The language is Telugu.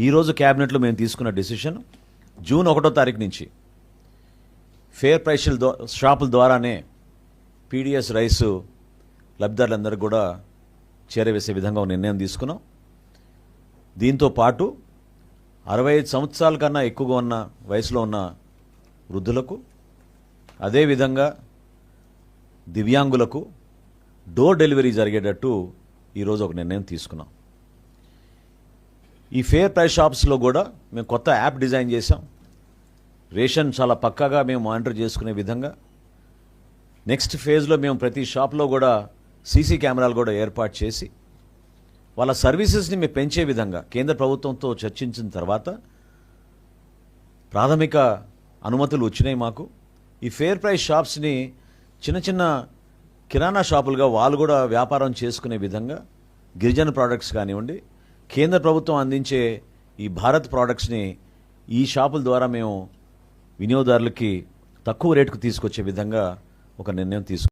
ఈరోజు క్యాబినెట్లో మేము తీసుకున్న డెసిషన్ జూన్ 1వ తారీఖు నుంచి ఫేర్ ప్రైస్ షాపుల ద్వారానే పీడిఎస్ రైసు లబ్ధిదారులందరికీ కూడా చేరవేసే విధంగా ఒక నిర్ణయం తీసుకున్నాం. దీంతో పాటు 65 సంవత్సరాల కన్నా ఎక్కువగా ఉన్న వయసులో ఉన్న వృద్ధులకు, అదేవిధంగా దివ్యాంగులకు డోర్ డెలివరీ జరిగేటట్టు ఈరోజు ఒక నిర్ణయం తీసుకున్నాం. ఈ ఫేర్ ప్రైస్ షాప్స్లో కూడా మేము కొత్త యాప్ డిజైన్ చేసాం. రేషన్ చాలా పక్కాగా మేము మానిటర్ చేసుకునే విధంగా నెక్స్ట్ ఫేజ్లో మేము ప్రతి షాప్లో కూడా సీసీ కెమెరాలు కూడా ఏర్పాటు చేసి వాళ్ళ సర్వీసెస్ని మేము పెంచే విధంగా కేంద్ర ప్రభుత్వంతో చర్చించిన తర్వాత ప్రాథమిక అనుమతులు వచ్చినాయి మాకు. ఈ ఫేర్ ప్రైస్ షాప్స్ని చిన్న చిన్న కిరాణా షాపులుగా వాళ్ళు కూడా వ్యాపారం చేసుకునే విధంగా గిరిజన ప్రోడక్ట్స్ కానివ్వండి, కేంద్ర ప్రభుత్వం అందించే ఈ భారత్ ప్రోడక్ట్స్ని ఈ షాపుల ద్వారా మేము వినియోగదారులకి తక్కువ రేటుకు తీసుకొచ్చే విధంగా ఒక నిర్ణయం తీసుకున్నాం.